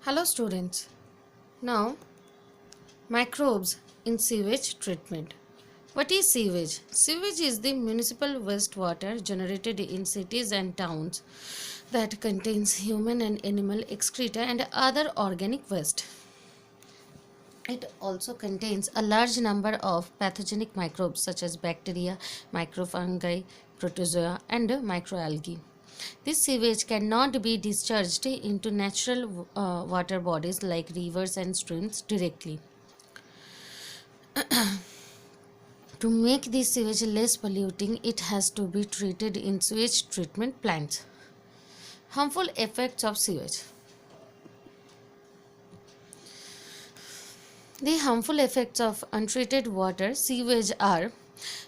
Hello students. Now, microbes in sewage treatment. What is sewage? Sewage is the municipal wastewater generated in cities and towns that contains human and animal excreta and other organic waste. It also contains a large number of pathogenic microbes such as bacteria, microfungi, protozoa, and microalgae. This sewage cannot be discharged into natural water bodies like rivers and streams directly. To make this sewage less polluting, it has to be treated in sewage treatment plants. Harmful effects of sewage. The harmful effects of untreated water sewage are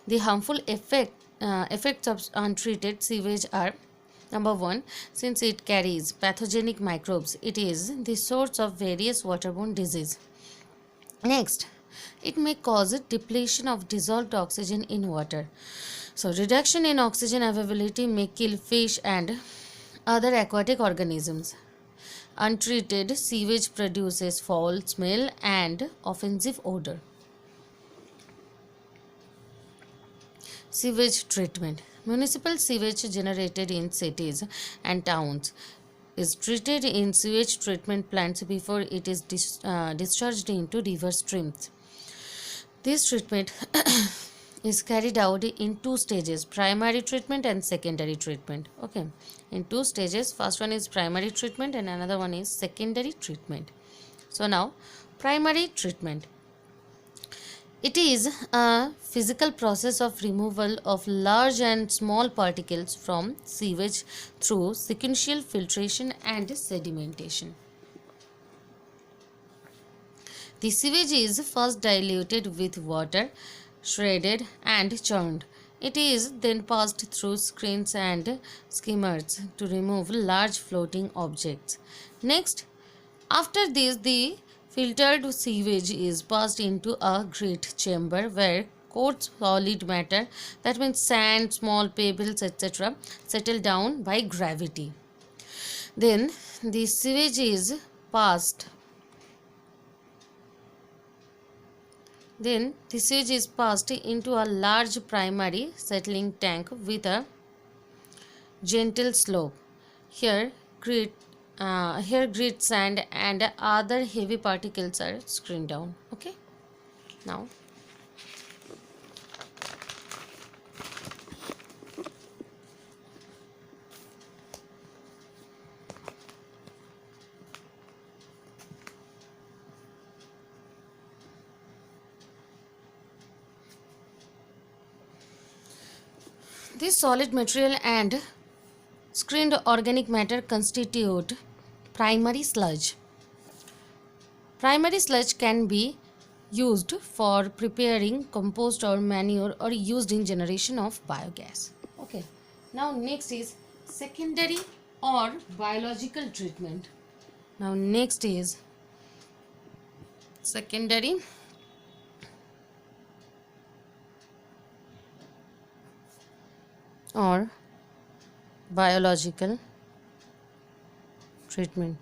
effects of untreated sewage are: number 1, since it carries pathogenic microbes, it is the source of various waterborne disease. Next, it may cause depletion of dissolved oxygen in water. So, reduction in oxygen availability may kill fish and other aquatic organisms. Untreated sewage produces foul smell and offensive odor. Sewage treatment. Municipal sewage generated in cities and towns is treated in sewage treatment plants before it is discharged into river streams. This treatment is carried out in two stages: primary treatment and secondary treatment. Okay, in two stages. First one is primary treatment and another one is secondary treatment. So now, primary treatment. It is a physical process of removal of large and small particles from sewage through sequential filtration and sedimentation. The sewage is first diluted with water, shredded and churned. It is then passed through screens and skimmers to remove large floating objects. Next, after this, the filtered sewage is passed into a great chamber where coarse solid matter, that means sand, small pebbles, etc., settle down by gravity. Then the sewage is passed into a large primary settling tank with a gentle slope. Here grit sand and other heavy particles are screened down. Okay, now this solid material and screened organic matter constitute primary sludge. Primary sludge can be used for preparing compost or manure or used in generation of biogas. Okay. Now next is secondary or biological treatment. Now next is secondary or biological treatment.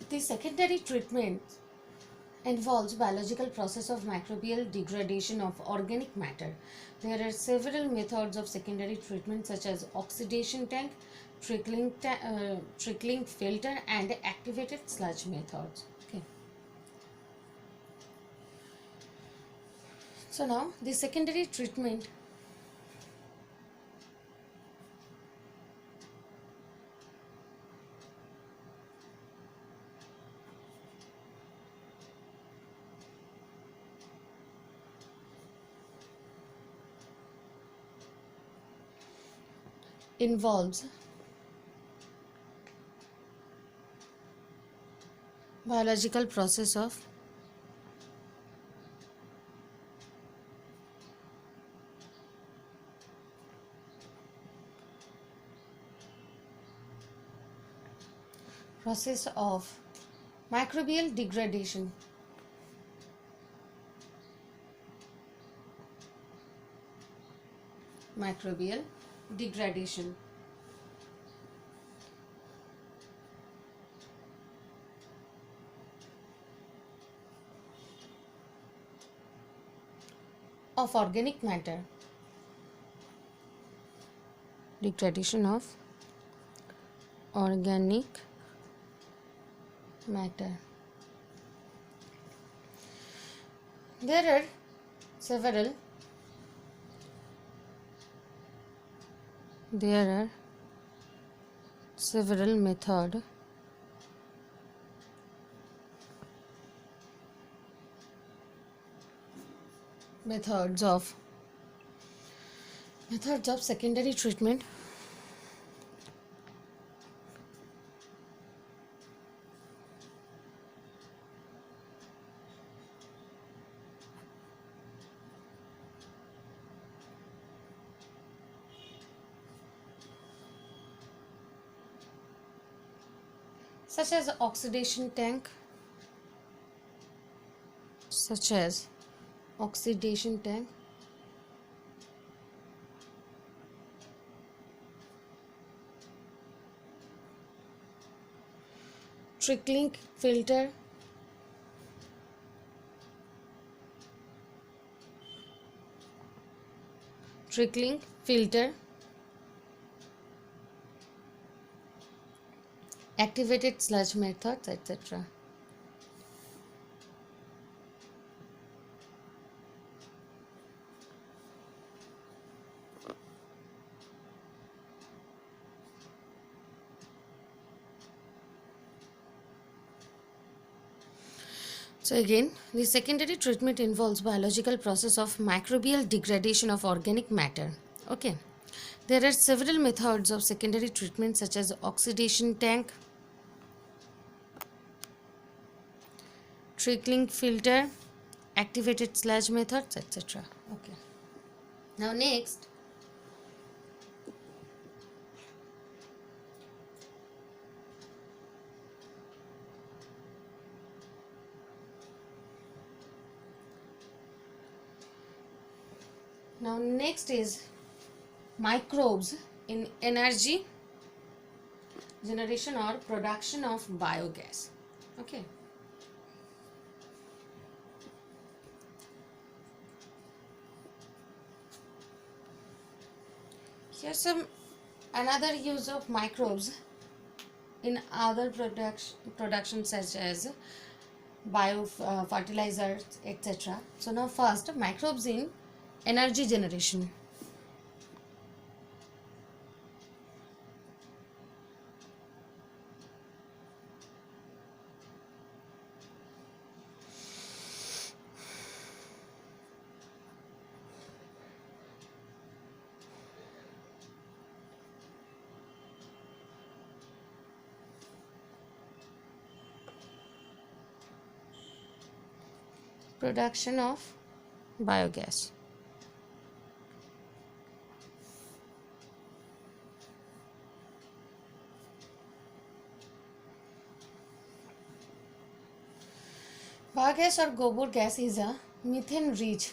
The secondary treatment involves biological process of microbial degradation of organic matter. There are several methods of secondary treatment such as oxidation tank, trickling filter and activated sludge methods. Okay. So now the secondary treatment involves biological process of Process of microbial degradation. Microbial degradation. Of organic matter. Degradation of organic matter. There are several methods of secondary treatment such as oxidation tank, trickling filter, activated sludge methods, etc. So again, the secondary treatment involves biological process of microbial degradation of organic matter. Okay. There are several methods of secondary treatment such as oxidation tank, trickling filter, activated sludge methods, etc. Okay. Now next, is microbes in energy generation or production of biogas. Okay. Here's some another use of microbes in other production such as bio fertilizers, etc. So now first, microbes in energy generation. Production of biogas. Biogas or gobar gas is a methane-rich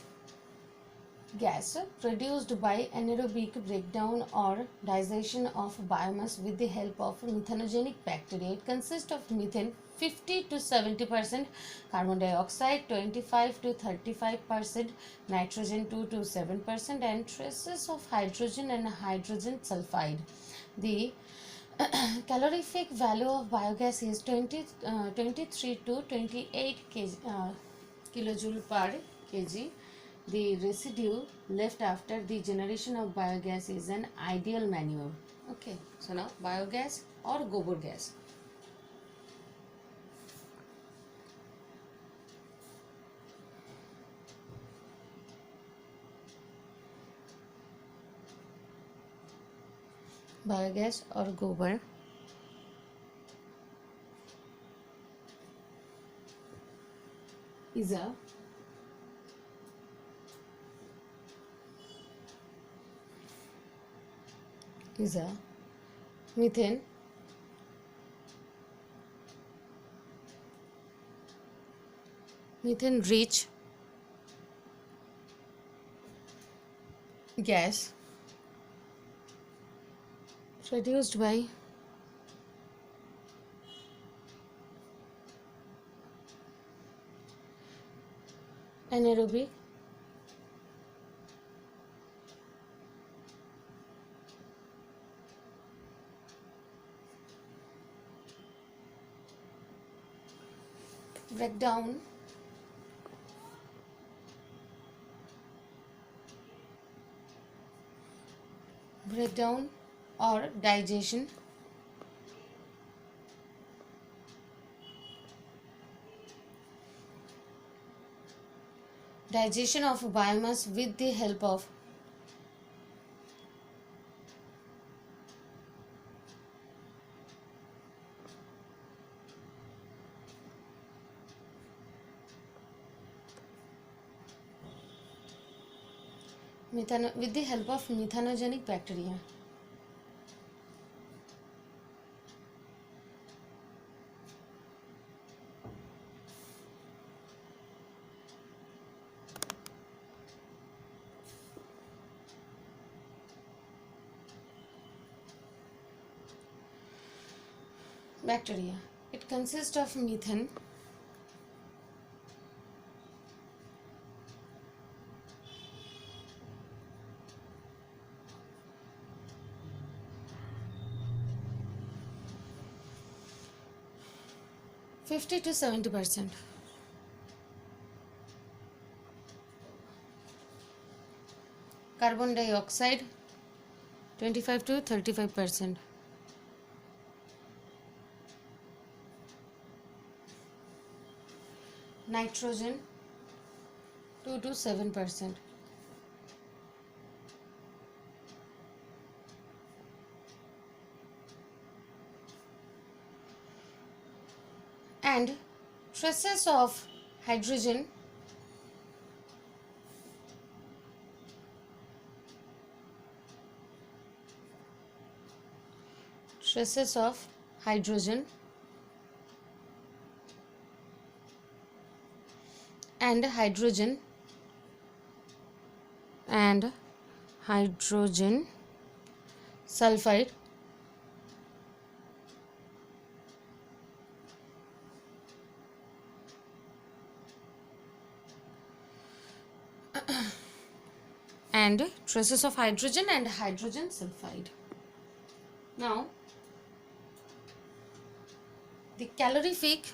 gas produced by anaerobic breakdown or digestion of biomass with the help of methanogenic bacteria. It consists of methane 50 to 70%, carbon dioxide 25 to 35%, nitrogen 2 to 7%, and traces of hydrogen and hydrogen sulfide. The calorific value of biogas is 23 to 28 kilojoule per kg. The residue left after the generation of biogas is an ideal manure. Okay, so now biogas or gobar gas. Biogas or gobar is a methane methane rich gas produced by anaerobic breakdown or digestion of biomass with the help of methanogenic bacteria. It consists of methane, (50 to 70%), carbon dioxide 25 to 35%, nitrogen 2 to 7%, and traces of hydrogen and hydrogen sulfide and traces of hydrogen and hydrogen sulfide. Now, the calorific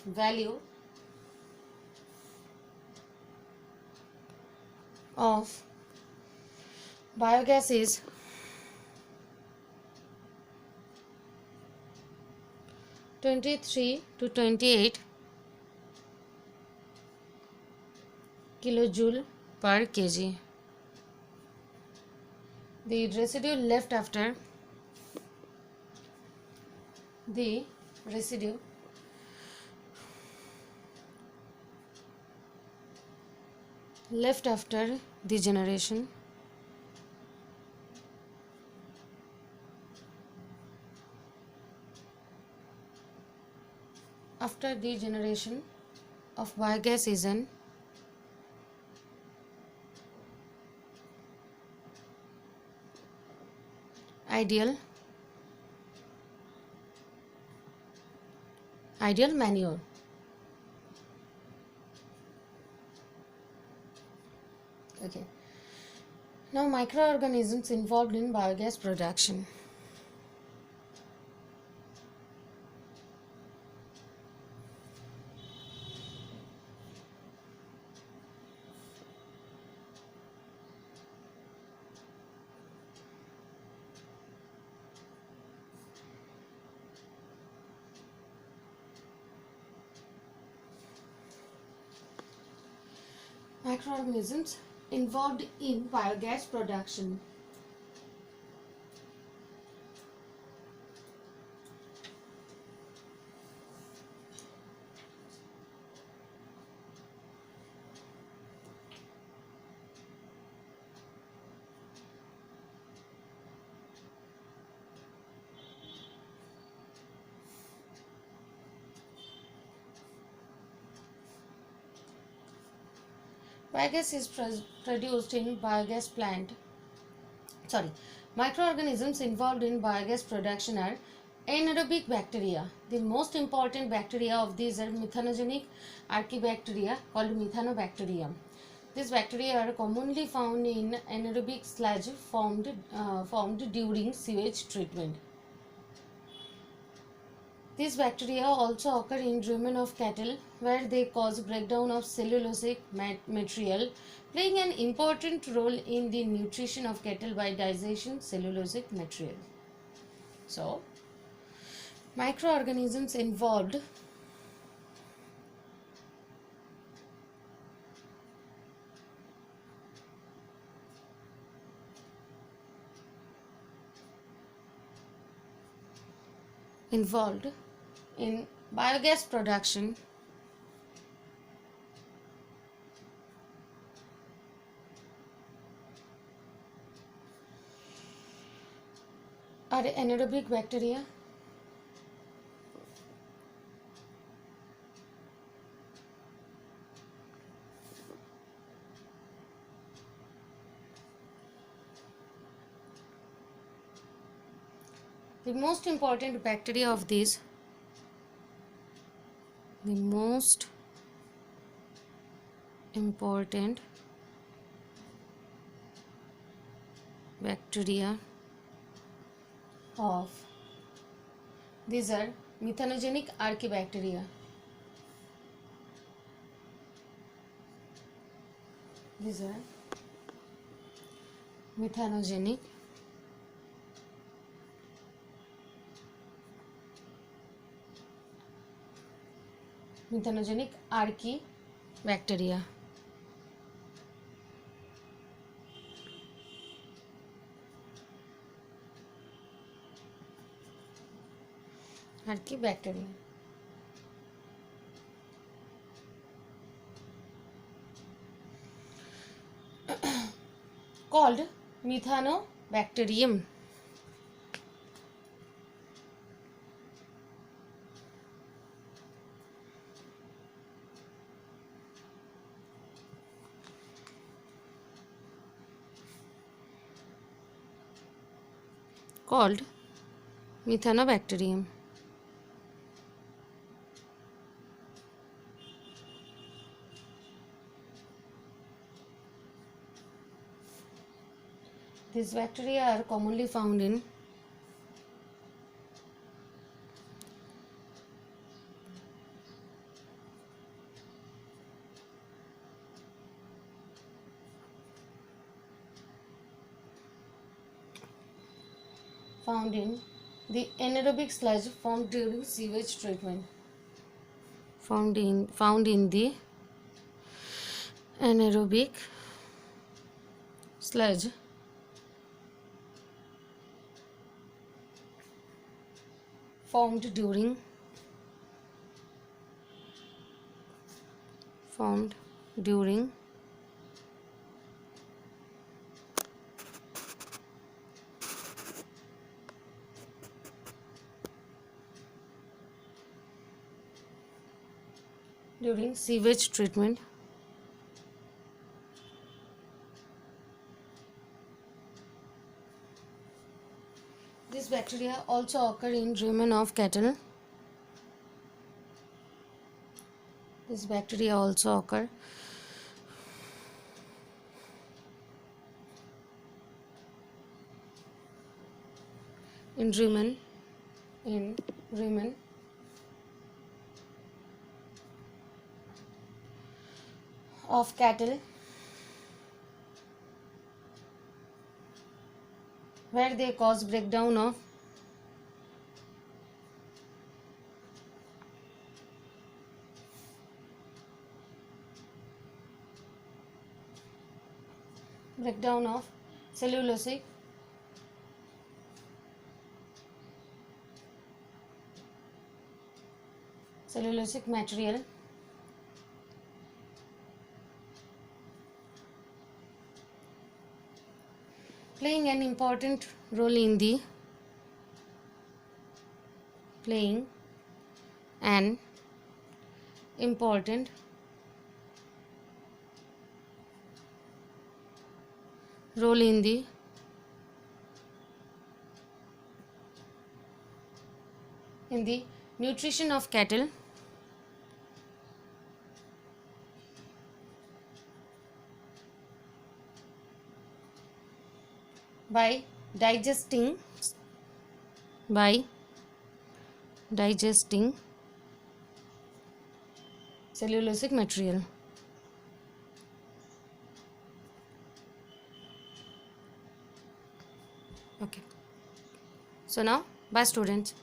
value of biogas is 23 to 28 kilojoule per kg. The residue left after degeneration of biogas is an ideal manure. Okay. Now, microorganisms involved in biogas production. Microorganisms involved in biogas production. Biogas is produced in biogas plant. Sorry, microorganisms involved in biogas production are anaerobic bacteria. The most important bacteria of these are methanogenic archaebacteria called methanobacterium. These bacteria are commonly found in anaerobic sludge formed during sewage treatment. These bacteria also occur in rumen of cattle, where they cause breakdown of cellulosic material, playing an important role in the nutrition of cattle by digesting cellulosic material. So, microorganisms involved in biogas production are anaerobic bacteria, the most important bacteria of these, the most important bacteria of these are methanogenic archaebacteria. These are methanogenic archaebacteria. Archaebacteria. Called methanobacterium. Called methanobacterium. These bacteria are commonly found in the anaerobic sludge formed during sewage treatment. Found in the anaerobic sludge formed during sewage treatment. These bacteria also occur in rumen of cattle. These bacteria also occur in rumen of cattle, where they cause breakdown of cellulosic material. Playing an important role in the role in the nutrition of cattle by digesting by digesting cellulosic material. Okay, so now bye students.